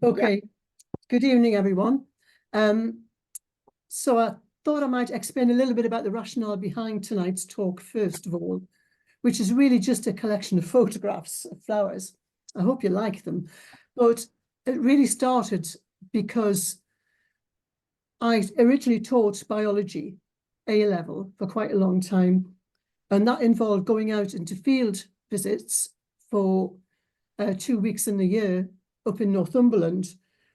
Okay, good evening, everyone. So I thought I might explain a little bit about the rationale behind tonight's talk, first of all, which is really just a collection of photographs of flowers. I hope you like them. But it really started because I originally taught biology, A-level, for quite a long time. And that involved going out into field visits for 2 weeks in the year up in Northumberland,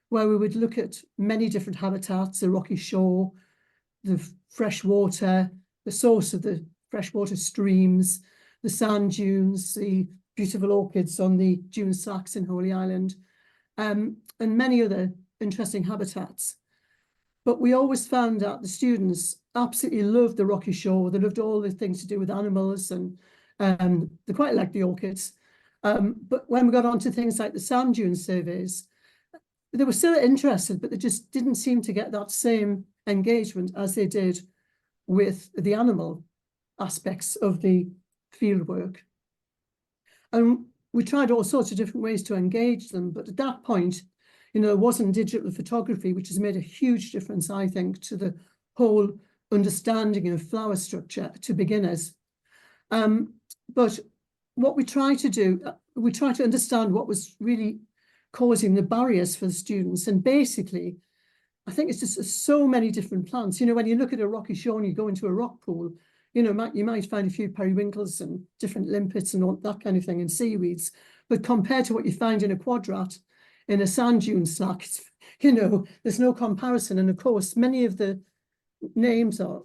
where we would look at many different habitats, the rocky shore, the fresh water, the source of the freshwater streams, the sand dunes, the beautiful orchids on the dune slacks in Holy Island, and many other interesting habitats. But we always found that the students absolutely loved the rocky shore. They loved all the things to do with animals, and they quite liked the orchids. But when we got onto things like the sand dune surveys, they were still interested, but they just didn't seem to get that same engagement as they did with the animal aspects of the field work. And we tried all sorts of different ways to engage them, but at that point, you know, it wasn't digital photography, which has made a huge difference, I think, to the whole understanding of flower structure to beginners. But what we try to do, we try to understand what was really causing the barriers for the students. And basically, I think it's just so many different plants. You know, when you look at a rocky shore and you go into a rock pool, you know, you might find a few periwinkles and different limpets and all that kind of thing, and seaweeds. But compared to what you find in a quadrat, in a sand dune slack, you know, there's no comparison. And of course, many of the names are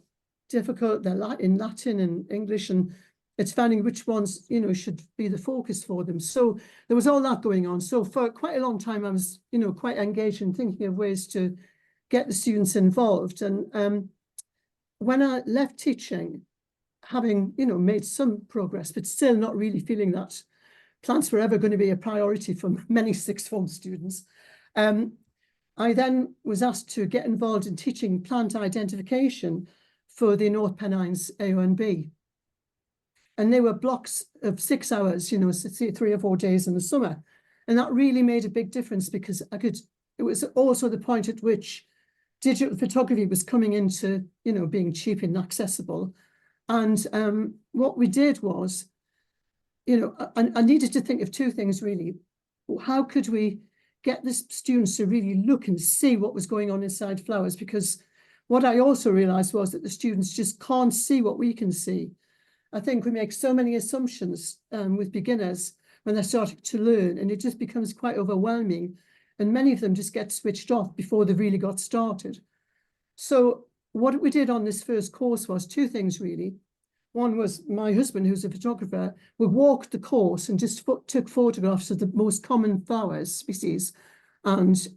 difficult. They're in Latin and English, and it's finding which ones, you know, should be the focus for them. So there was all that going on. So for quite a long time, I was, you know, quite engaged in thinking of ways to get the students involved. And when I left teaching, having, you know, made some progress, but still not really feeling that plants were ever going to be a priority for many sixth form students, I then was asked to get involved in teaching plant identification for the North Pennines AONB. And they were blocks of 6 hours, you know, 3 or 4 days in the summer. And that really made a big difference because it was also the point at which digital photography was coming into, you know, being cheap and accessible. And what we did was, you know, I needed to think of two things really. How could we get the students to really look and see what was going on inside flowers? Because what I also realized was that the students just can't see what we can see. I think we make so many assumptions with beginners when they're starting to learn, and it just becomes quite overwhelming. And many of them just get switched off before they've really got started. So what we did on this first course was two things really. One was my husband, who's a photographer, would walk the course and just took photographs of the most common flowers species. And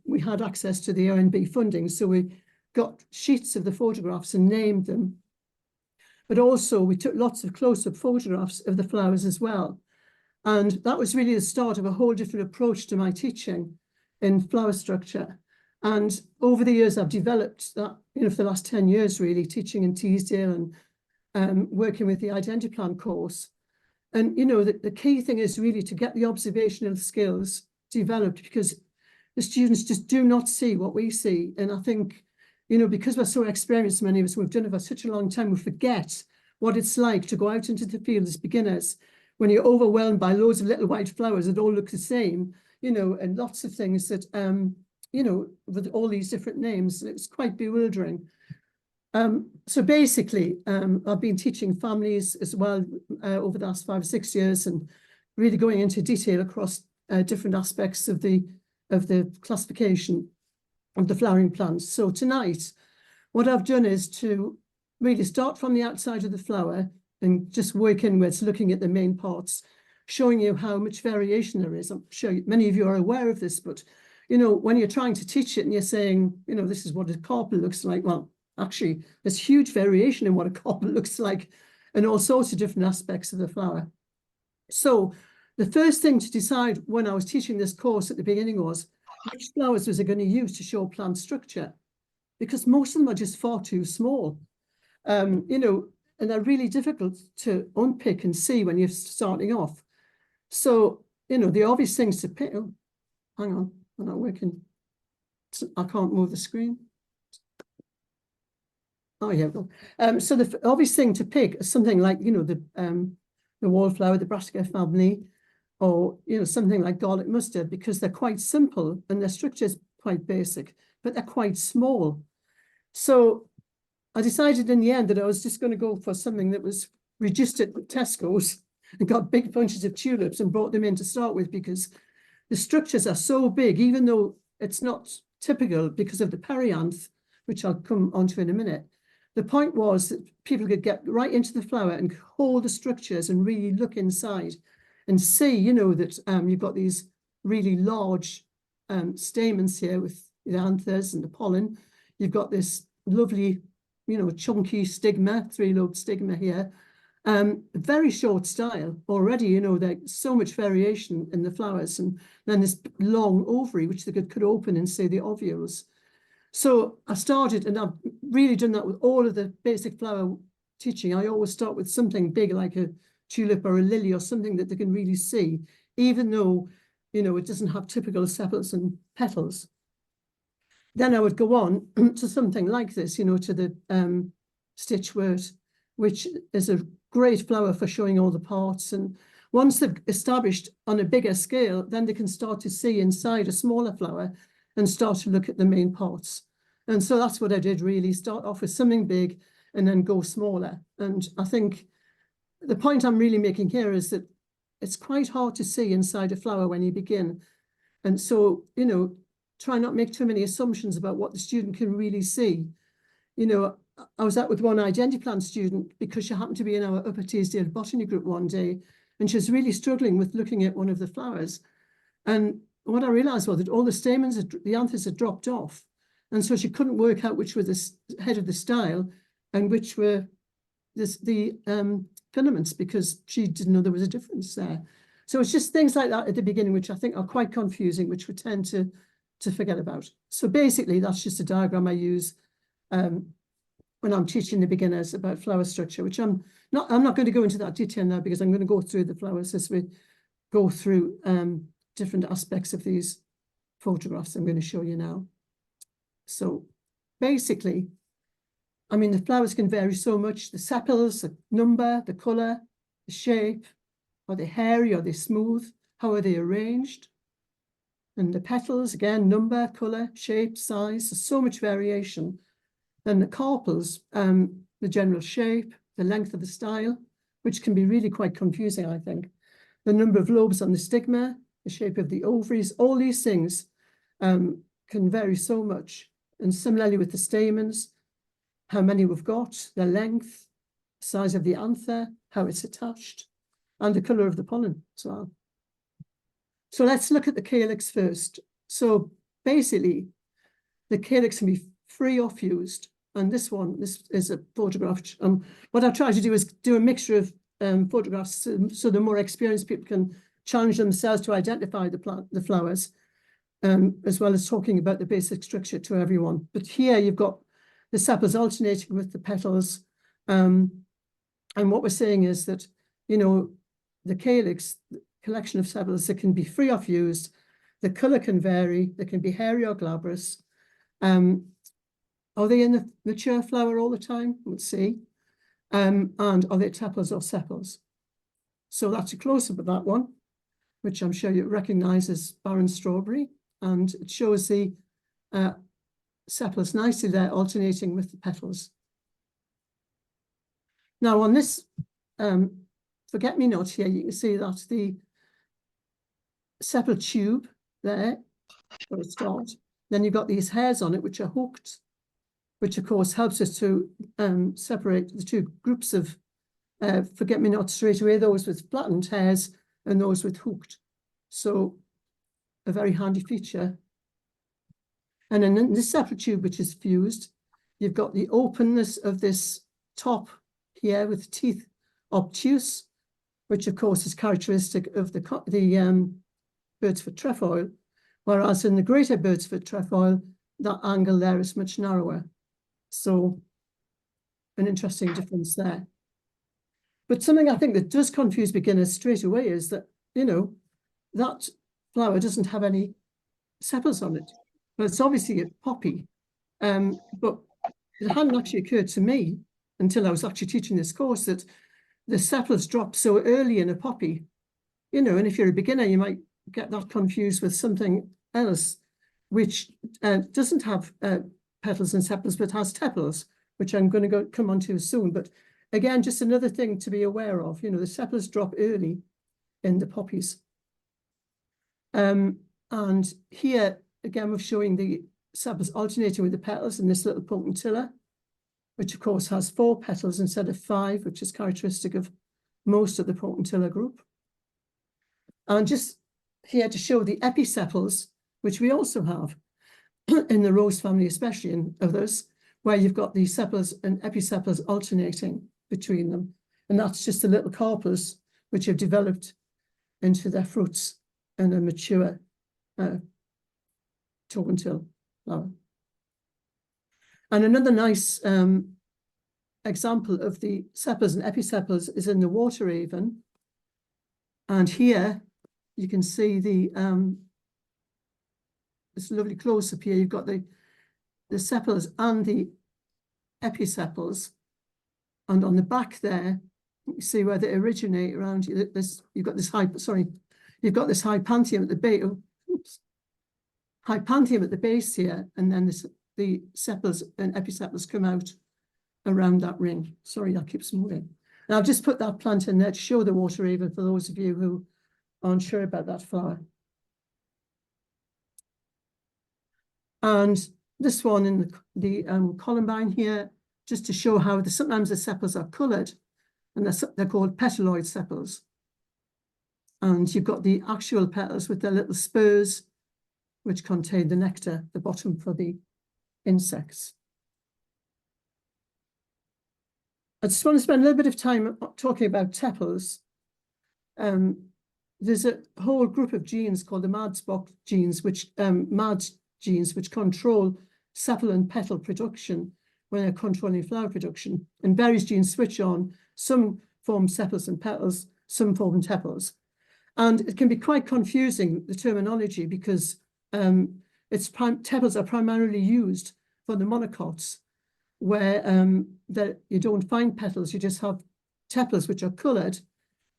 we had access to the ONB funding. So we got sheets of the photographs and named them. But also we took lots of close-up photographs of the flowers as well. And that was really the start of a whole different approach to my teaching in flower structure. And over the years, I've developed that, you know, for the last 10 years, really, teaching in Teesdale and working with the Identiplan course. And, you know, the key thing is really to get the observational skills developed, because the students just do not see what we see. And I think, you know, because we're so experienced, many of us, we've done it for such a long time, we forget what it's like to go out into the field as beginners when you're overwhelmed by loads of little white flowers that all look the same, you know, and lots of things that, you know, with all these different names. It's quite bewildering. So basically, I've been teaching families as well over the last 5 or 6 years, and really going into detail across different aspects of the classification of the flowering plants. So tonight, what I've done is to really start from the outside of the flower and just work inwards, looking at the main parts, showing you how much variation there is. I'm sure many of you are aware of this, but, you know, when you're trying to teach it and you're saying, you know, this is what a carpel looks like, well, actually, there's huge variation in what a carpel looks like and all sorts of different aspects of the flower. So the first thing to decide when I was teaching this course at the beginning was, which flowers was I going to use to show plant structure? Because most of them are just far too small, you know, and they're really difficult to unpick and see when you're starting off. So, you know, the obvious things to pick, oh, hang on, not working. So I can't move the screen. Oh, yeah, we go. So the obvious thing to pick is something like, you know, the wallflower, the brassica family, or, you know, something like garlic mustard, because they're quite simple and their structure is quite basic, but they're quite small. So I decided in the end that I was just going to go for something that was reduced at Tesco's and got big bunches of tulips and brought them in to start with, because the structures are so big, even though it's not typical because of the perianth, which I'll come onto in a minute. The point was that people could get right into the flower and hold the structures and really look inside and see, you know, that you've got these really large stamens here with the anthers and the pollen. You've got this lovely, you know, chunky stigma, three-lobed stigma here. Very short style already, you know, there's so much variation in the flowers, and then this long ovary, which they could open and say the ovules. So I started, and I've really done that with all of the basic flower teaching. I always start with something big like a tulip or a lily or something that they can really see, even though, you know, it doesn't have typical sepals and petals. Then I would go on to something like this, you know, to the stitchwort, which is a great flower for showing all the parts. And once they've established on a bigger scale, then they can start to see inside a smaller flower and start to look at the main parts. And so that's what I did, really, start off with something big and then go smaller. And I think the point I'm really making here is that it's quite hard to see inside a flower when you begin. And so, you know, try not make too many assumptions about what the student can really see. You know, I was out with one identiplant student because she happened to be in our Upper Teesdale botany group one day, and she was really struggling with looking at one of the flowers. And what I realized was that all the stamens, the anthers had dropped off. And so she couldn't work out which were the head of the style and which were the filaments, because she didn't know there was a difference there. So it's just things like that at the beginning, which I think are quite confusing, which we tend to forget about. So basically, that's just a diagram I use when I'm teaching the beginners about flower structure, which I'm not going to go into that detail now, because I'm going to go through the flowers as we go through different aspects of these photographs I'm going to show you now. So basically, I mean, the flowers can vary so much. The sepals, the number, the colour, the shape. Are they hairy? Are they smooth? How are they arranged? And the petals, again, number, colour, shape, size. There's so much variation. Then the carpels, the general shape, the length of the style, which can be really quite confusing, I think. The number of lobes on the stigma, the shape of the ovaries, all these things can vary so much. And similarly with the stamens, how many we've got, their length, size of the anther, how it's attached, and the colour of the pollen as well. So let's look at the calyx first. So basically, the calyx can be free or fused. And this is a photograph. What I try to do is do a mixture of photographs so the more experienced people can challenge themselves to identify the flowers, as well as talking about the basic structure to everyone. But here you've got the sepals alternating with the petals. And what we're saying is that, you know, the calyx, the collection of sepals that can be free or fused, the colour can vary, they can be hairy or glabrous. Are they in the mature flower all the time? Let's see. And are they tepals or sepals? So that's a close-up of that one, which I'm sure you recognise as barren strawberry. And it shows the sepals nicely there, alternating with the petals. Now on this forget-me-not here, you can see that the sepal tube there, for a start. Then you've got these hairs on it, which are hooked, which of course helps us to separate the two groups of forget-me-not straight away, those with flattened hairs and those with hooked. So a very handy feature. And then in this sepal tube, which is fused, you've got the openness of this top here with teeth obtuse, which of course is characteristic of the birdsfoot trefoil, whereas in the greater birdsfoot trefoil, that angle there is much narrower. So an interesting difference there. But something I think that does confuse beginners straight away is that, you know, that flower doesn't have any sepals on it. But it's obviously a poppy. But it hadn't actually occurred to me until I was actually teaching this course that the sepals drop so early in a poppy, you know, and if you're a beginner, you might get that confused with something else, which doesn't have petals and sepals, but has tepals, which I'm going to come on to soon. But again, just another thing to be aware of, you know, the sepals drop early in the poppies. And here, again, we're showing the sepals alternating with the petals in this little potentilla, which of course has 4 petals instead of 5, which is characteristic of most of the potentilla group. And just here to show the episepals, which we also have in the rose family, especially in others, where you've got the sepals and episepals alternating between them. And that's just the little carpels which have developed into their fruits and a mature tokentil flower. And another nice example of the sepals and episepals is in the water raven. And here you can see the this lovely close-up here. You've got the sepals and the episepals. And on the back there, you see where they originate around this. You've got this hypanthium at the base. Oops. Hypanthium at the base here, and then the sepals and episepals come out around that ring. Sorry, that keeps moving. And I've just put that plant in there to show the water raven for those of you who aren't sure about that flower. And this one in the columbine here, just to show how sometimes the sepals are coloured, and they're called petaloid sepals. And you've got the actual petals with their little spurs, which contain the nectar, the bottom for the insects. I just want to spend a little bit of time talking about tepals. There's a whole group of genes called the MADS genes, which control sepal and petal production when they're controlling flower production. And various genes switch on. Some form sepals and petals, some form tepals. And it can be quite confusing, the terminology, because tepals are primarily used for the monocots, where you don't find petals, you just have tepals which are coloured,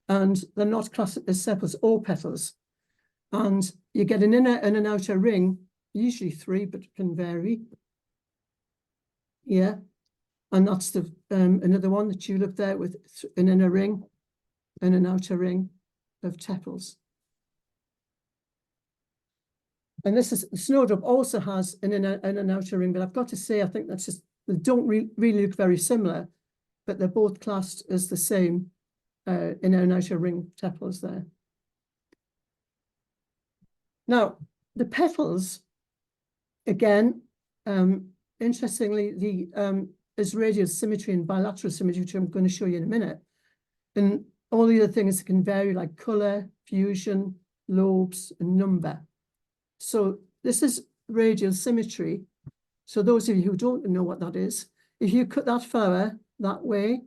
and they're not classed as sepals or petals. And you get an inner and an outer ring, usually 3, but it can vary. Yeah, and that's the another one that you look there with an inner ring and an outer ring of tepals. And this is, snowdrop also has an inner and an outer ring, but I've got to say, I think that's just, they don't really look very similar, but they're both classed as the same inner and outer ring tepals there. Now, the petals, again, interestingly, is radial symmetry and bilateral symmetry, which I'm going to show you in a minute. And all the other things can vary, like colour, fusion, lobes, and number. So this is radial symmetry. So those of you who don't know what that is, if you cut that flower that way,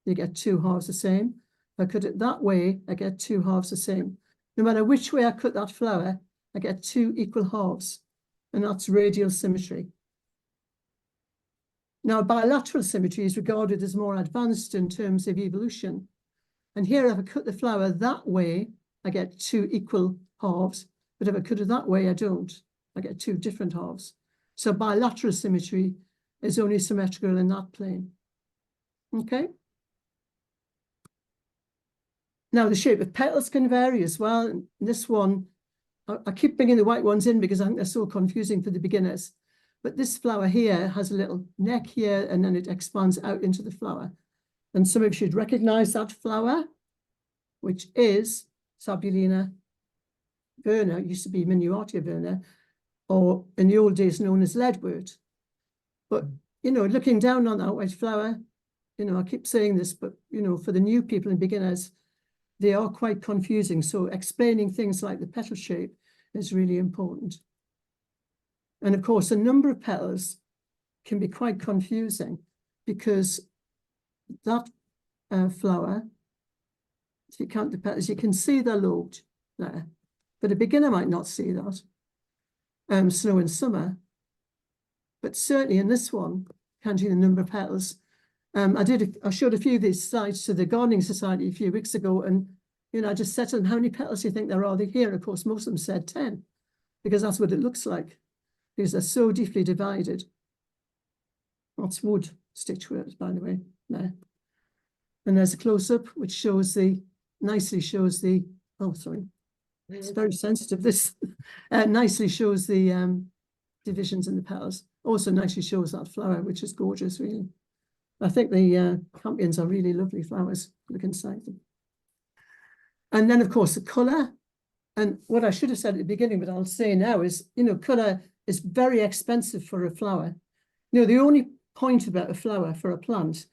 you get 2 halves the same. If I cut it that way, I get 2 halves the same. No matter which way I cut that flower, I get 2 equal halves. And that's radial symmetry. Now, bilateral symmetry is regarded as more advanced in terms of evolution. And here, if I cut the flower that way, I get 2 equal halves. But if I cut it that way, I don't. I get 2 different halves. So bilateral symmetry is only symmetrical in that plane. Okay? Now, the shape of petals can vary as well. And this one, I keep bringing the white ones in because I think they're so confusing for the beginners. But this flower here has a little neck here, and then it expands out into the flower. And some of you should recognize that flower, which is Sabulina verna, used to be Minuartia verna, or in the old days known as leadwort. But, you know, looking down on that white flower, you know, I keep saying this, but, you know, for the new people and beginners, they are quite confusing. So explaining things like the petal shape is really important. And of course, a number of petals can be quite confusing because that flower, if you count the petals, you can see they're lobed there. But a beginner might not see that. snow in summer. But certainly in this one, counting the number of petals, I showed a few of these slides to the Gardening Society a few weeks ago, and I just said to them, how many petals do you think there are here? Of course, most of them said 10, because that's what it looks like, because they're so deeply divided. That's wood stitchwork, by the way, there. And there's a close-up which nicely shows the, oh, sorry, it's very sensitive, this, nicely shows the divisions in the petals. Also nicely shows that flower, which is gorgeous, really. I think the campions are really lovely flowers. Look inside them. And then, of course, the colour. And what I should have said at the beginning, but I'll say now is, colour is very expensive for a flower. The only point about a flower for a plant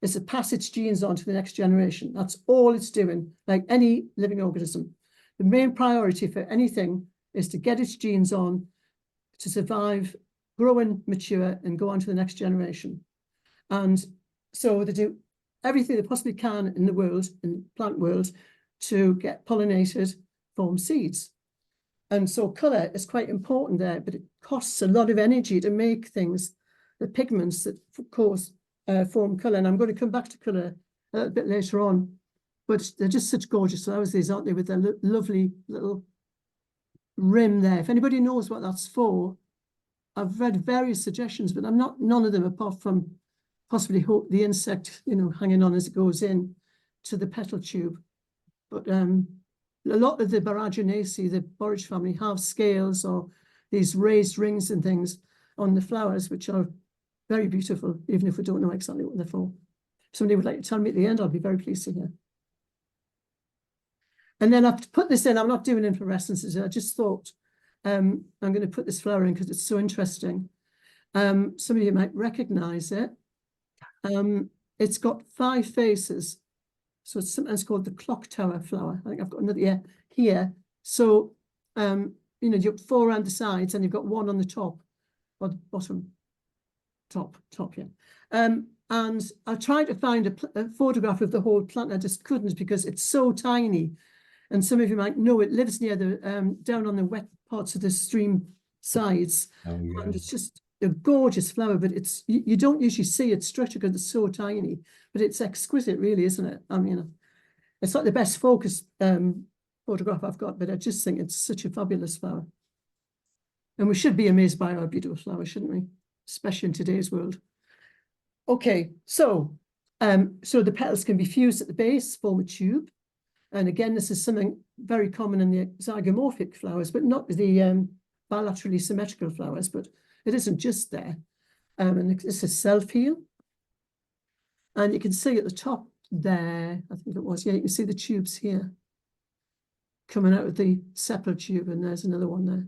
is to pass its genes on to the next generation. That's all it's doing, like any living organism. The main priority for anything is to get its genes on to survive, grow and mature, and go on to the next generation. And so they do everything they possibly can in the world, in the plant world, to get pollinated, form seeds. And so colour is quite important there, but it costs a lot of energy to make things, the pigments that, of course, form colour. And I'm going to come back to colour a bit later on, but they're just such gorgeous flowers, these, aren't they, with their lovely little rim there. If anybody knows what that's for, I've read various suggestions, but none of them, apart from possibly the insect, hanging on as it goes in to the petal tube. But a lot of the Boraginaceae, the borage family, have scales or these raised rings and things on the flowers, which are very beautiful, even if we don't know exactly what they're for. If somebody would like to tell me at the end, I'll be very pleased to hear. And then I've put this in. I'm not doing inflorescences. I just thought I'm going to put this flower in because it's so interesting. Some of you might recognize it. It's got 5 faces. So it's sometimes called the clock tower flower. I think I've got another here. So, you've got 4 around the sides and you've got 1 on the top, or the bottom, top, yeah. And I tried to find a photograph of the whole plant. I just couldn't because it's so tiny. And some of you might know it lives near the, down on the wet parts of the stream sides. Oh, yeah. And it's just a gorgeous flower, but you don't usually see it structured because it's so tiny, but it's exquisite, really, isn't it? I mean, it's not the best focus photograph I've got, but I just think it's such a fabulous flower. And we should be amazed by our beautiful flowers, shouldn't we? Especially in today's world. Okay, so the petals can be fused at the base, form a tube. And again, this is something very common in the zygomorphic flowers, but not the bilaterally symmetrical flowers, but it isn't just there. And this is self-heal. And you can see at the top there, I think it was, yeah, you can see the tubes here coming out of the sepal tube, and there's another one there.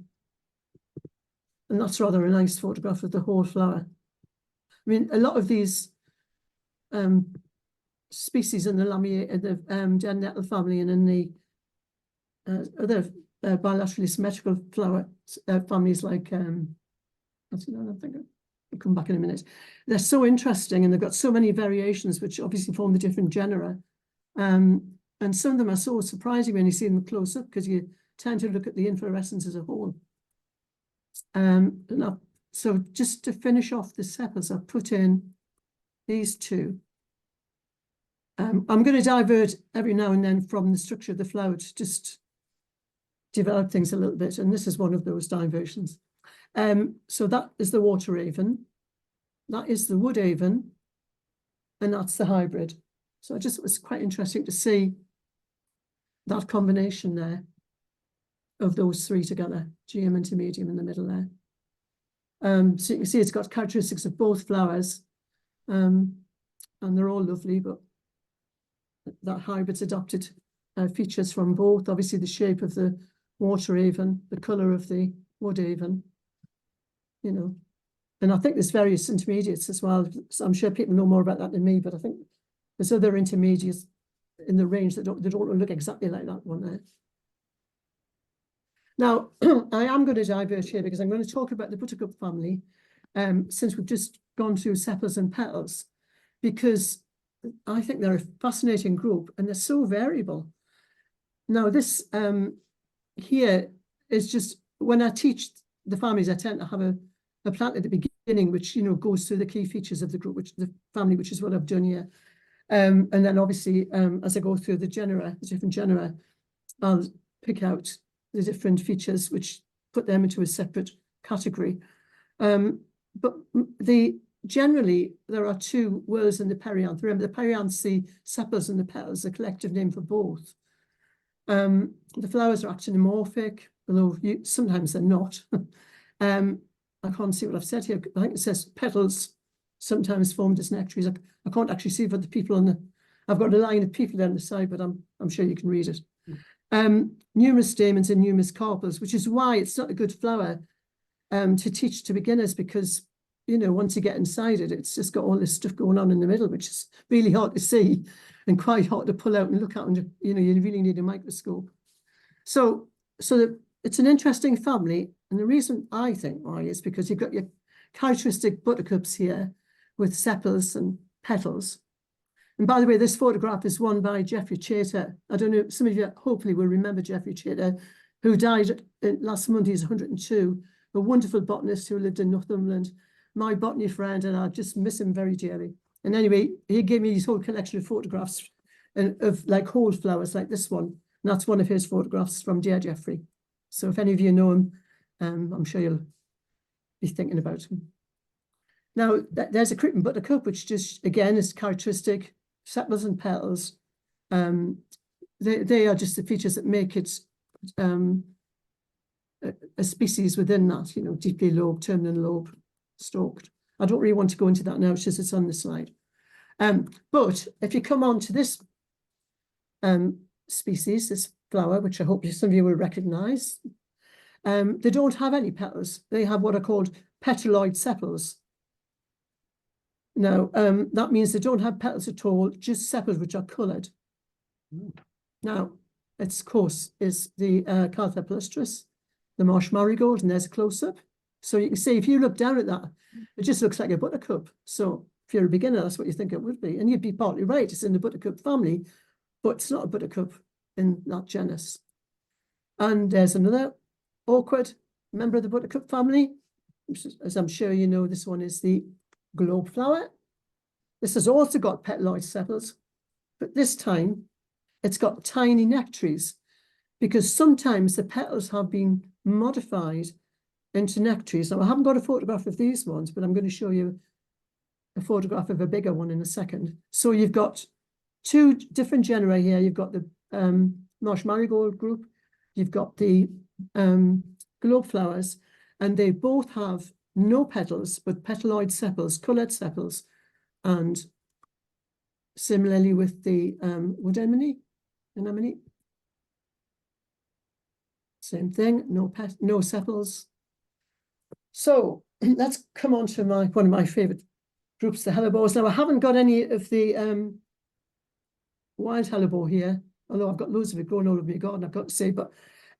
And that's rather a nice photograph of the whole flower. I mean, a lot of these species in the Lamiae, the nettle family, and in the other bilaterally symmetrical flower families like, I think I'll come back in a minute. They're so interesting, and they've got so many variations, which obviously form the different genera. And some of them are so surprising when you see them close up, because you tend to look at the inflorescence as a whole. So just to finish off the sepals, I've put in these 2. I'm going to divert every now and then from the structure of the flower to just develop things a little bit. And this is one of those diversions. So that is the water raven. That is the wood raven. And that's the hybrid. So it was quite interesting to see that combination there of those 3 together, GM intermedium in the middle there. So you can see it's got characteristics of both flowers. And they're all lovely, but that hybrid's adopted features from both. Obviously, the shape of the water raven, the colour of the wood raven, And I think there's various intermediates as well. So I'm sure people know more about that than me, but I think there's other intermediates in the range that don't look exactly like that one there. Now, I am going to divert here because I'm going to talk about the buttercup family, since we've just gone through sepals and petals, because I think they're a fascinating group and they're so variable. Now, this here is just when I teach the families, I tend to have a plant at the beginning, which, you know, goes through the key features of the group, which the family, which is what I've done here. And then obviously, as I go through the genera, the different genera, I'll pick out the different features, which put them into a separate category. But generally, there are two worlds in the perianth. Remember, the perianths, the sepals and the petals, a collective name for both. The flowers are actinomorphic, although sometimes they're not. I can't see what I've said here. I think it says petals sometimes formed as nectaries. I can't actually see for the people on the. I've got a line of people down the side, but I'm sure you can read it. Numerous stamens and numerous carpels, which is why it's not a good flower to teach to beginners, because, you know, once you get inside it, it's just got all this stuff going on in the middle, which is really hard to see and quite hard to pull out and look at. And, you know, you really need a microscope. So it's an interesting family. And the reason I think why is because you've got your characteristic buttercups here with sepals and petals. And by the way, this photograph is one by Geoffrey Chater. I don't know, some of you hopefully will remember Geoffrey Chater, who died last month. He's 102, a wonderful botanist who lived in Northumberland, my botany friend, and I just miss him very dearly. And anyway, he gave me his whole collection of photographs of like whole flowers like this one. And that's one of his photographs from Dear Geoffrey. So if any of you know him, I'm sure you'll be thinking about him. Now, there's a creeping buttercup, which just, again, is characteristic. Sepals and petals, they are just the features that make it a species within that, you know, deeply lobed, terminal lobe, stalked. I don't really want to go into that now, it's on the slide. But if you come on to this species, this flower, which I hope some of you will recognize, they don't have any petals. They have what are called petaloid sepals. Now, that means they don't have petals at all, just sepals which are coloured. Now, its course is the Carpel palustris, the marsh marigold, and there's a close-up. So you can see, if you look down at that, it just looks like a buttercup. So if you're a beginner, that's what you think it would be. And you'd be partly right, it's in the buttercup family, but it's not a buttercup in that genus. And there's another awkward member of the buttercup family, which is, as I'm sure you know, this one is the globe flower. This has also got petaloid sepals, but this time it's got tiny nectaries, because sometimes the petals have been modified into nectaries. Now, I haven't got a photograph of these ones, but I'm going to show you a photograph of a bigger one in a second. So you've got two different genera here. You've got the marsh marigold group, you've got the globe flowers, and they both have no petals, but petaloid sepals, coloured sepals. And similarly with the wood anemone, same thing, no sepals. So let's come on to one of my favourite groups, the hellebores. Now, I haven't got any of the wild hellebore here, although I've got loads of it growing all over my garden, I've got to say, but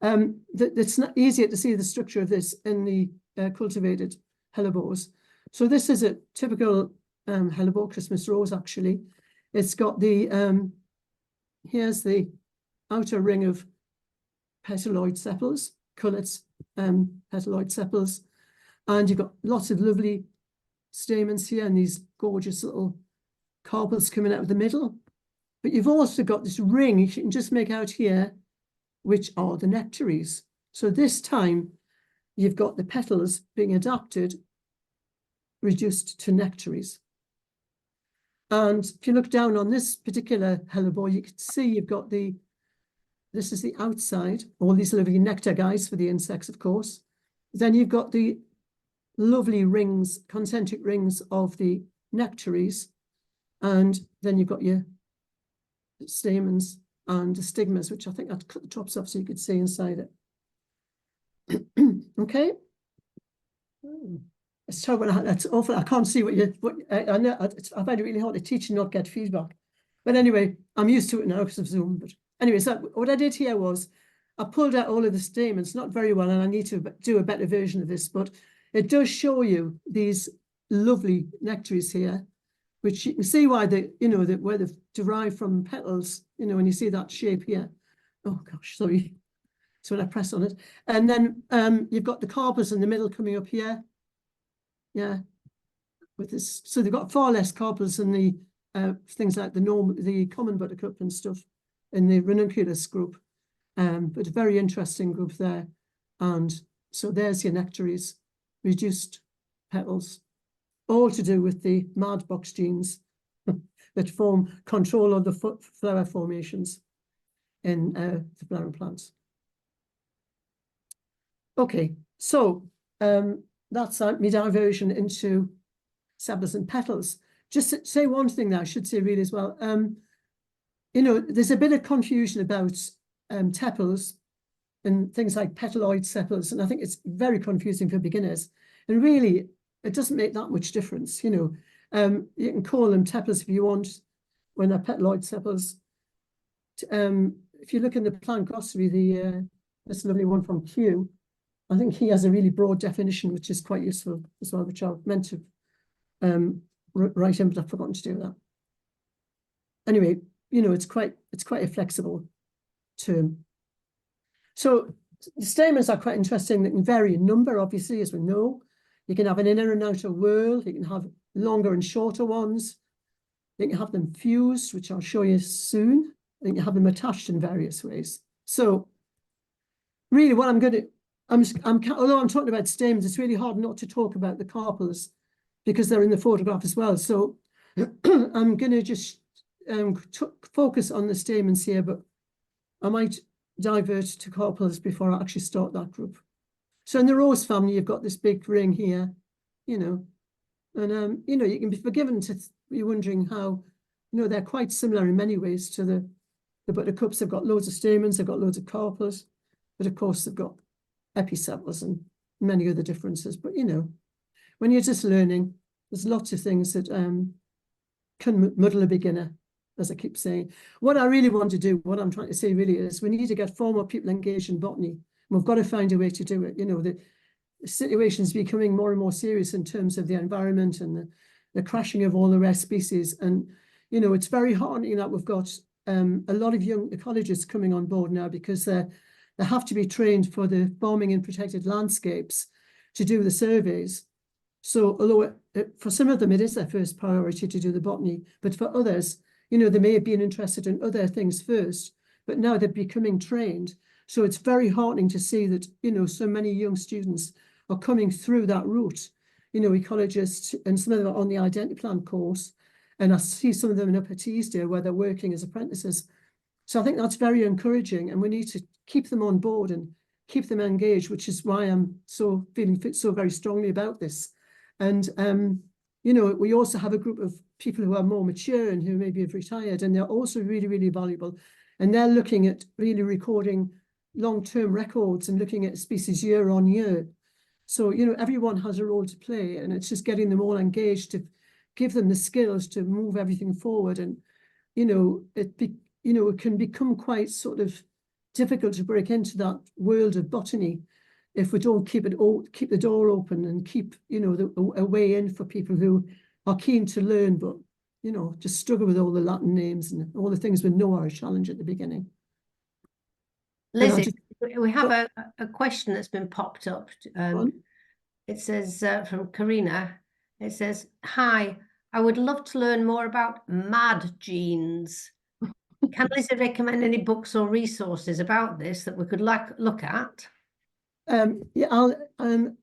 it's not easier to see the structure of this in the cultivated hellebores. So this is a typical hellebore, Christmas rose, actually. It's got the, here's the outer ring of petaloid sepals, coloured petaloid sepals, and you've got lots of lovely stamens here and these gorgeous little carpels coming out of the middle. But you've also got this ring, you can just make out here, which are the nectaries. So this time, you've got the petals being adapted, reduced to nectaries. And if you look down on this particular hellebore, you can see you've got this is the outside, all these lovely nectar guys for the insects, of course. Then you've got the lovely rings, concentric rings of the nectaries. And then you've got your stamens and the stigmas, which I think I'd cut the tops off so you could see inside it. Okay. It's terrible. That's awful. I can't see I know. I find it really hard to teach and not get feedback. But anyway, I'm used to it now because of Zoom. But anyway, so what I did here was I pulled out all of the stamens, not very well, and I need to do a better version of this, but it does show you these lovely nectaries here, which you can see why where they've derived from petals, when you see that shape here. Oh gosh, sorry. So when I press on it, and then you've got the carpels in the middle coming up here. Yeah, with this, so they've got far less carpels than the things like the common buttercup and stuff in the ranunculus group, but a very interesting group there. And so there's your nectaries, reduced petals, all to do with the mad box genes that form control of the flower formations in the flowering plants. Okay, so that's my diversion into sepals and petals. Just to say one thing that I should say really as well. You know, there's a bit of confusion about tepals and things like petaloid sepals, and I think it's very confusing for beginners. And really, it doesn't make that much difference. You know, you can call them tepals if you want when they're petaloid sepals. If you look in the plant glossary, this lovely one from Q, I think he has a really broad definition, which is quite useful as well, which I meant to write in, but I've forgotten to do that. Anyway, you know, it's quite a flexible term. So the stamens are quite interesting. They can vary in number, obviously, as we know. You can have an inner and outer whorl. You can have longer and shorter ones. You can have them fused, which I'll show you soon. You can have them attached in various ways. So really what I'm going to, although I'm talking about stamens, it's really hard not to talk about the carpels because they're in the photograph as well. So I'm going to just focus on the stamens here, but I might divert to carpels before I actually start that group. So in the rose family, you've got this big ring here, you know, and, you know, you can be forgiven to be wondering how, you know, they're quite similar in many ways to the buttercups. They've got loads of stamens, they've got loads of carpels, but of course they've got episepals and many other differences. But, you know, when you're just learning, there's lots of things that can muddle a beginner, as I keep saying. What I really want to do, what I'm trying to say really is we need to get far more people engaged in botany. We've got to find a way to do it. You know, the situation is becoming more and more serious in terms of the environment and the crashing of all the rare species. And, you know, it's very heartening that we've got a lot of young ecologists coming on board now because they have to be trained for the farming in protected landscapes to do the surveys. So although for some of them it is their first priority to do the botany, but for others, you know, they may have been interested in other things first, but now they're becoming trained. So it's very heartening to see that, you know, so many young students are coming through that route, you know, ecologists, and some of them are on the Identiplant course. And I see some of them up at Teesdale where they're working as apprentices. So I think that's very encouraging, and we need to keep them on board and keep them engaged, which is why I'm so feeling so very strongly about this. And, you know, we also have a group of people who are more mature and who maybe have retired, and they're also really, really valuable. And they're looking at really recording long-term records and looking at species year on year. So, you know, everyone has a role to play, and it's just getting them all engaged to give them the skills to move everything forward. And, you know, it can become quite sort of difficult to break into that world of botany if we don't keep the door open and keep, you know, a way in for people who are keen to learn, but, you know, just struggle with all the Latin names and all the things we know are a challenge at the beginning. Lizzie, we have a question that's been popped up. It says from Karina, it says, "Hi, I would love to learn more about MAD genes. Can Lizzie recommend any books or resources about this that we could look at?" Yeah, I'll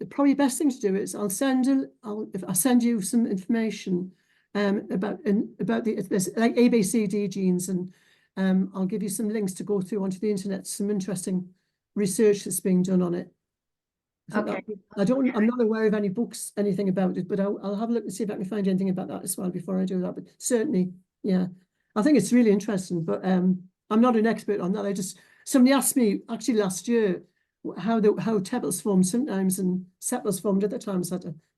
probably the best thing to do is I'll send you some information about there's like ABCD genes, and I'll give you some links to go through onto the internet, some interesting research that's being done on it. Okay. I'm not aware of any books, anything about it, but I'll have a look and see if I can find anything about that as well before I do that. But certainly, yeah, I think it's really interesting, but I'm not an expert on that. Somebody asked me actually last year how tepals formed sometimes and sepals formed other times.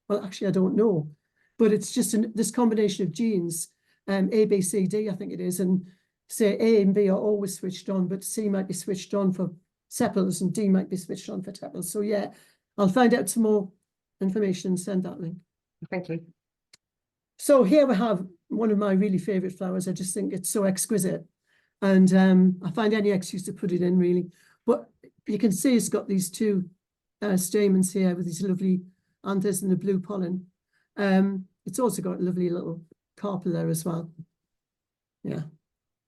Well, actually, I don't know, but it's just this combination of genes, A, B, C, D, I think it is, and say A and B are always switched on, but C might be switched on for sepals and D might be switched on for tepals. So yeah, I'll find out some more information and send that link. Thank you. So here we have one of my really favorite flowers. I just think it's so exquisite, and I find any excuse to put it in really. But you can see it's got these two stamens here with these lovely anthers and the blue pollen. It's also got a lovely little carpel there as well. Yeah,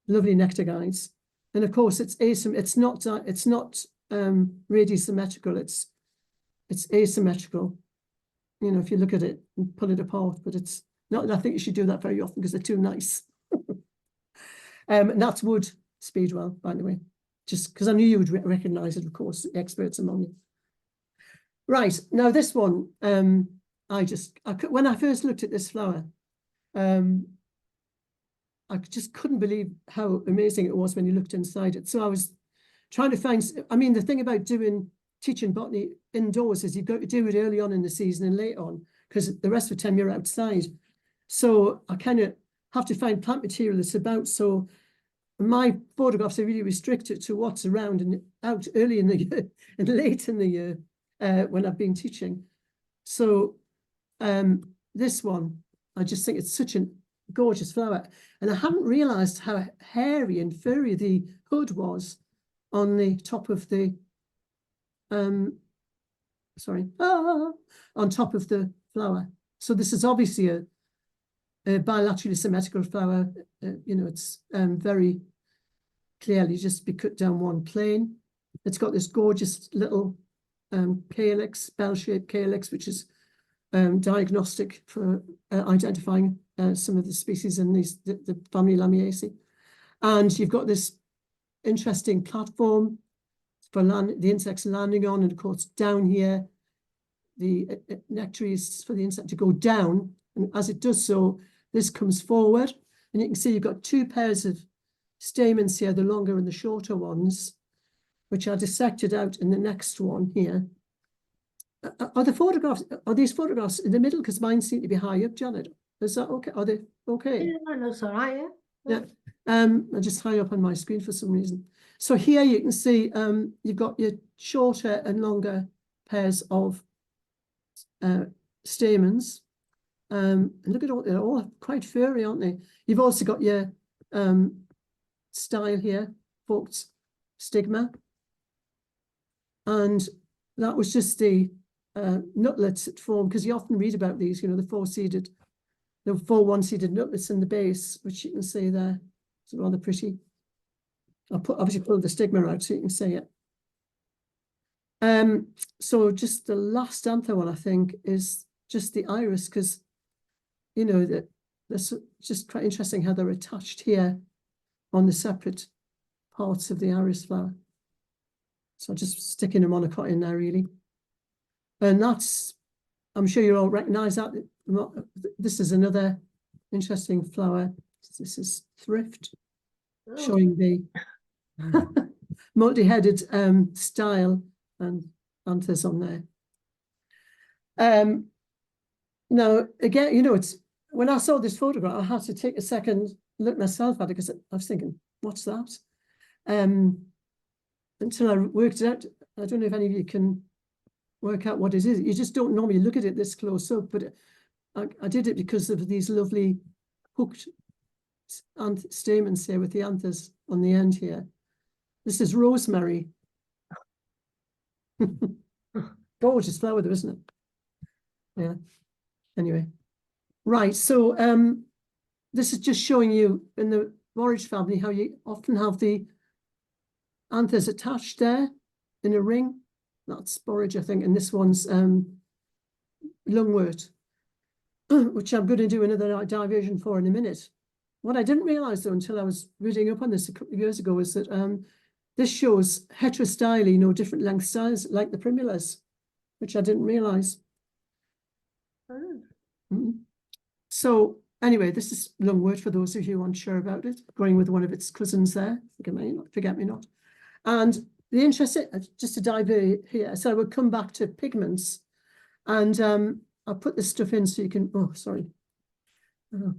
lovely nectar guides. And of course, it's not really symmetrical. It's asymmetrical. You know, if you look at it and pull it apart, but it's not. And I think you should do that very often because they're too nice. And that's wood speedwell, by the way, just because I knew you would recognize it, of course, experts among you. Right, now this one, when I first looked at this flower, I just couldn't believe how amazing it was when you looked inside it. So I was trying to find, I mean, the thing about teaching botany indoors is you've got to do it early on in the season and late on, because the rest of the time you're outside. So I kind of have to find plant material that's about. So my photographs are really restricted to what's around and out early in the year and late in the year when I've been teaching. So this one, I just think it's such a gorgeous flower. And I hadn't realized how hairy and furry the hood was on the top of the, on top of the flower. So this is obviously a bilaterally symmetrical flower. You know, it's very clearly just be cut down one plane. It's got this gorgeous little calyx, bell-shaped calyx, which is diagnostic for identifying some of the species in the family Lamiaceae. And you've got this interesting platform for the insects landing on, and of course down here, the nectar is for the insect to go down, and as it does so, this comes forward, and you can see you've got two pairs of stamens here, the longer and the shorter ones, which are dissected out in the next one here. Are these photographs in the middle? Because mine seem to be high up, Janet. Is that okay? Are they okay? Yeah, that's all right, yeah. I'm just high up on my screen for some reason. So here you can see you've got your shorter and longer pairs of stamens. And look at all, they're all quite furry, aren't they? You've also got your style here, forked stigma. And that was just the nutlets that form, because you often read about these, you know, the four one-seeded nutlets in the base, which you can see there. It's rather pretty. I'll obviously pull the stigma out so you can see it. So just the last anther one, I think, is just the iris, because, you know, that's just quite interesting how they're attached here on the separate parts of the iris flower. So just sticking a monocot in there, really. And that's, I'm sure you all recognize that. This is another interesting flower. This is thrift, showing the multi-headed style and anthers on there. Now, again, you know, it's when I saw this photograph, I had to take a second look myself at it, because I was thinking, what's that? Until I worked it out. I don't know if any of you can work out what it is. You just don't normally look at it this close up, but I did it because of these lovely hooked stamens here with the anthers on the end here. This is rosemary. Gorgeous flower though, isn't it? Yeah. Anyway. Right, so this is just showing you in the borage family how you often have the anthers attached there in a ring. That's borage, I think, and this one's lungwort, which I'm going to do another diversion for in a minute. What I didn't realise, though, until I was reading up on this a couple of years ago, is that this shows heterostyly, different length styles, like the primulas, which I didn't realise. So anyway, this is lungwort for those of you who aren't sure about it, going with one of its cousins there, forget me not. And the interesting, just to dive here, so I would come back to pigments, and I'll put this stuff in so you can, oh, sorry,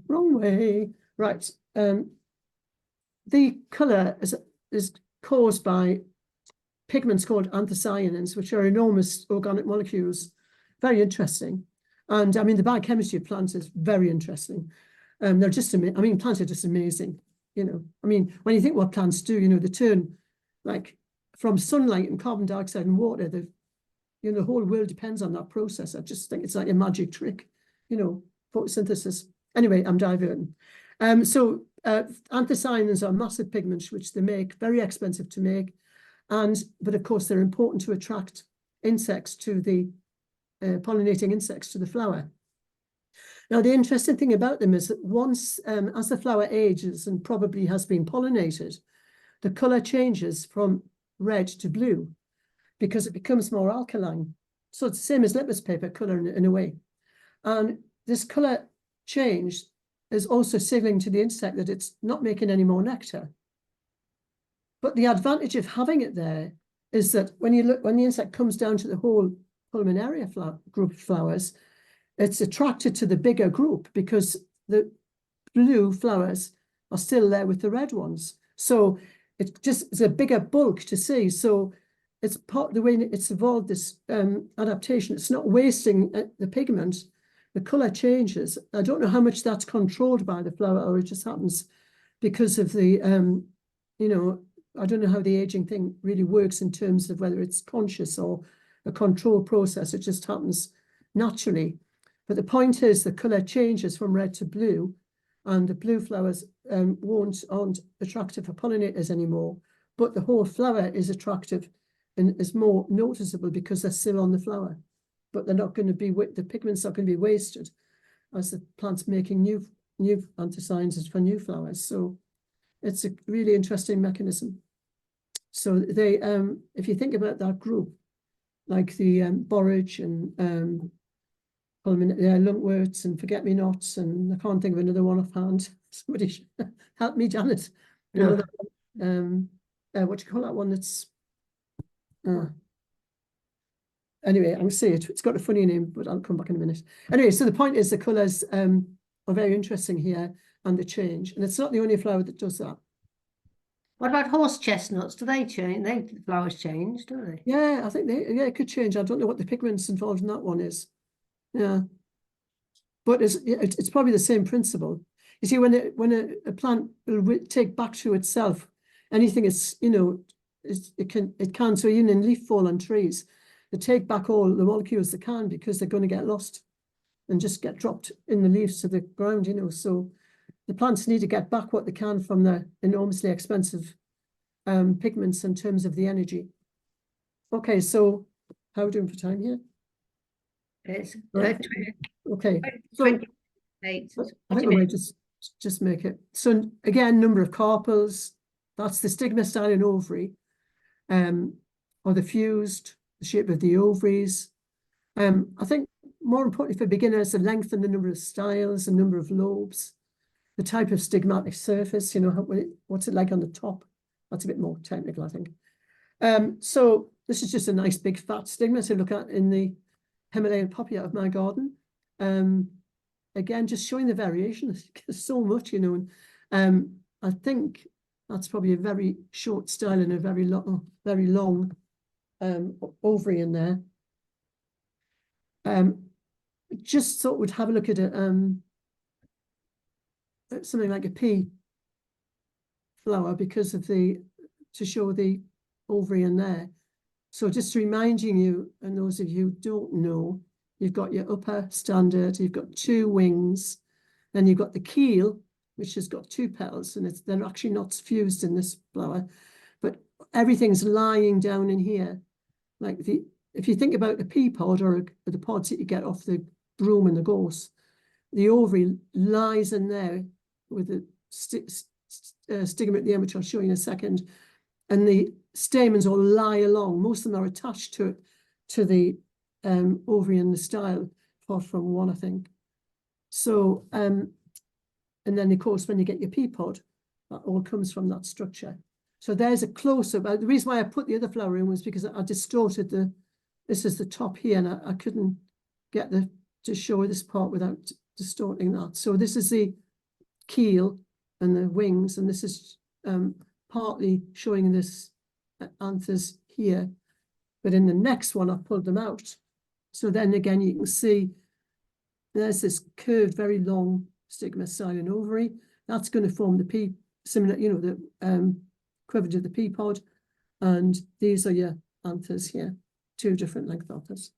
wrong way. Right, the colour is caused by pigments called anthocyanins, which are enormous organic molecules, very interesting. And I mean, the biochemistry of plants is very interesting. They're just, plants are just amazing, I mean, when you think what plants do, they turn like from sunlight and carbon dioxide and water. The whole world depends on that process. I just think it's like a magic trick, photosynthesis. Anyway, I'm diverting. So anthocyanins are massive pigments which they make, very expensive to make, but of course they're important to attract insects to the pollinating insects to the flower. Now, the interesting thing about them is that once, as the flower ages and probably has been pollinated, the colour changes from red to blue because it becomes more alkaline. So it's the same as litmus paper colour in a way. And this colour change is also signaling to the insect that it's not making any more nectar. But the advantage of having it there is that when the insect comes down to the whole pulmonaria group of flowers, it's attracted to the bigger group because the blue flowers are still there with the red ones. So it's a bigger bulk to see. So it's part of the way it's evolved, this adaptation. It's not wasting the pigment. The colour changes. I don't know how much that's controlled by the flower or it just happens because of the, I don't know how the aging thing really works in terms of whether it's conscious or a controlled process. It just happens naturally. But the point is the colour changes from red to blue, and the blue flowers aren't attractive for pollinators anymore, but the whole flower is attractive and is more noticeable because they're still on the flower. But they're not going to be, the pigments are going to be wasted as the plant's making new anthocyanins for new flowers. So it's a really interesting mechanism. So they, if you think about that group, like the borage and lungworts and forget-me-nots, and I can't think of another one offhand. Somebody should help me, Janet. No. What do you call that one that's... Anyway, I'll say it. It's got a funny name, but I'll come back in a minute. Anyway, so the point is the colours are very interesting here, and the change. And it's not the only flower that does that. What about horse chestnuts? Do they change? The flowers change, don't they? Yeah, I think it could change. I don't know what the pigments involved in that one is. Yeah, but it's probably the same principle. You see, when a plant will take back to itself anything, it can. So even in leaf fall on trees, they take back all the molecules they can because they're going to get lost and just get dropped in the leaves to the ground. So the plants need to get back what they can from the enormously expensive pigments in terms of the energy. Okay, so how are we doing for time here? It's okay. So 28. I think I might just make it. So again, number of carpels. That's the stigma-styling ovary, or the fused, the shape of the ovaries. I think more importantly for beginners, the length and the number of styles, the number of lobes, the type of stigmatic surface. What's it like on the top? That's a bit more technical, I think. So this is just a nice big fat stigma to look at in the Himalayan poppy out of my garden. Again, just showing the variation. There's so much, and I think that's probably a very short style and a very long ovary in there. Just thought we'd have a look at it, something like a pea flower because of to show the ovary in there. So just reminding you, and those of you who don't know, you've got your upper standard, you've got 2 wings, then you've got the keel, which has got 2 petals, and they're actually not fused in this flower, but everything's lying down in here. Like if you think about a pea pod or the pods that you get off the broom and the gorse, the ovary lies in there with the stigma at the end, which I'll show you in a second, and the stamens all lie along. Most of them are attached to the ovary and the style, apart from one, I think. So, and then of course, when you get your pea pod, that all comes from that structure. So there's a close-up. The reason why I put the other flower in was because I distorted this is the top here, and I couldn't get to show this part without distorting that. So this is the keel and the wings, and this is partly showing this anthers here, but in the next one I pulled them out. So then again you can see there's this curved, very long stigma styling ovary. That's going to form the pea, similar, the equivalent of the pea pod. And these are your anthers here, 2 different length anthers.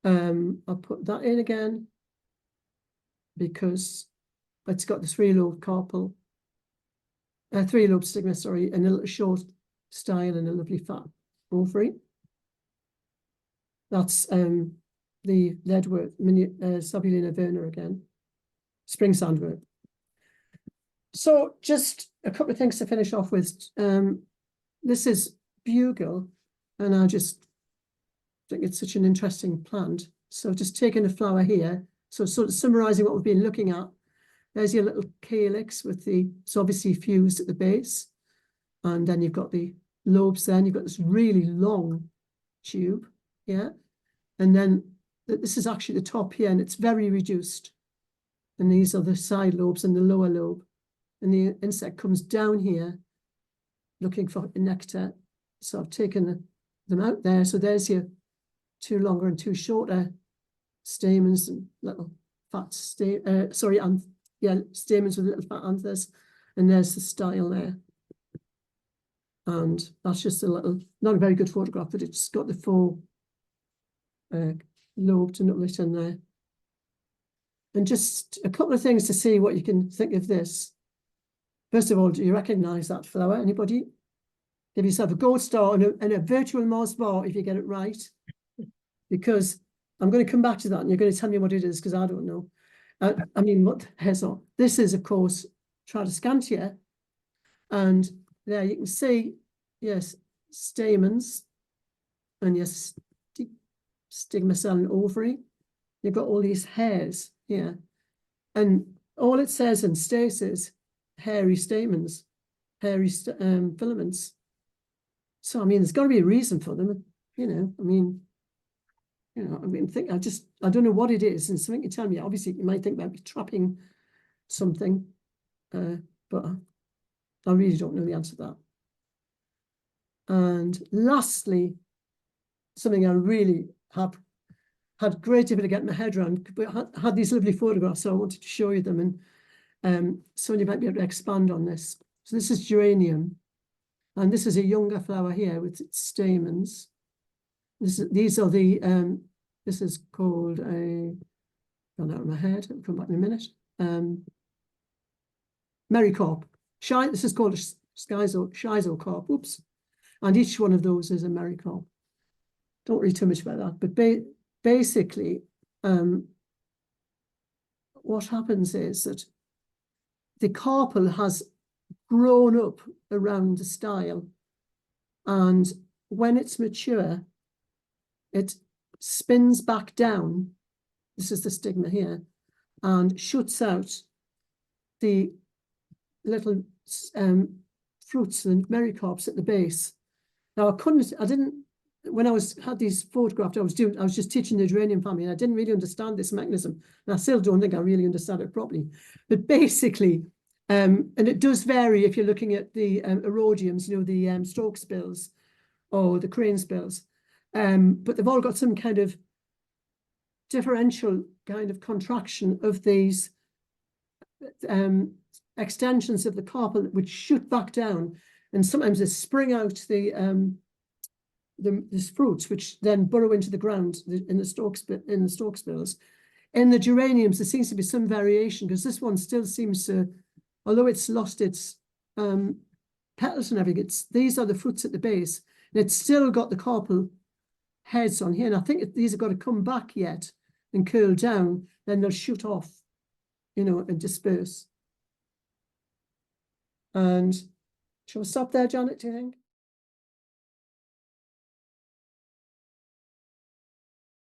I'll put that in again because it's got the 3-lobe carpel, 3-lobe stigma, sorry, and a little short style and a lovely fat ovary. That's the leadworth, Sabulina verna again, spring sandworth. So just a couple of things to finish off with. This is bugle, and I just think it's such an interesting plant. So just taking a flower here, so sort of summarizing what we've been looking at. There's your little calyx with it's obviously fused at the base. And then you've got the lobes there, and you've got this really long tube, yeah? And then this is actually the top here, and it's very reduced. And these are the side lobes and the lower lobe. And the insect comes down here looking for nectar. So I've taken them out there. So there's your 2 longer and 2 shorter stamens and little fat stamens with little fat anthers. And there's the style there. And that's just a little, not a very good photograph, but it's got the 4 lobed and nutlet in there. And just a couple of things to see what you can think of this. First of all, do you recognise that flower? Anybody? Give yourself a gold star and a virtual Mars bar if you get it right. Because I'm going to come back to that and you're going to tell me what it is, because I don't know. I mean, what the hell's on? This is, of course, Tradescantia. And there you can see, yes, stamens and yes, stigma cell and ovary. You've got all these hairs here. And all it says in stasis, hairy stamens, hairy filaments. So, I mean, there's got to be a reason for them, you know, I mean, I don't know what it is. And something you tell me, obviously you might think about trapping something, but I really don't know the answer to that. And lastly, something I really had great difficulty getting my head around, but I had these lovely photographs, so I wanted to show you them, and Sonia might be able to expand on this. So this is geranium, and this is a younger flower here with its stamens. These are the this is called gone out of my head. I'll come back in a minute. Marycorp. This is called a schizocarp. Oops. And each one of those is a Marycorp. Don't read too much about that. But basically, what happens is that the carpel has grown up around the style, and when it's mature, it spins back down. This is the stigma here, and shoots out the little fruits and Marycorps at the base. Now when I had these photographed, I was just teaching the geranium family, and I didn't really understand this mechanism, and I still don't think I really understand it properly. But basically, and it does vary if you're looking at the erodiums, you know, the stroke spills or the crane spills, but they've all got some kind of differential kind of contraction of these extensions of the carpel, which shoot back down, and sometimes they spring out these fruits, which then burrow into the ground in the stalk spills. In the geraniums, there seems to be some variation, because this one still seems to, although it's lost its petals and everything, these are the fruits at the base, and it's still got the carpel heads on here. And I think these have got to come back yet and curl down, then they'll shoot off, you know, and disperse. And shall we stop there, Janet, do you think?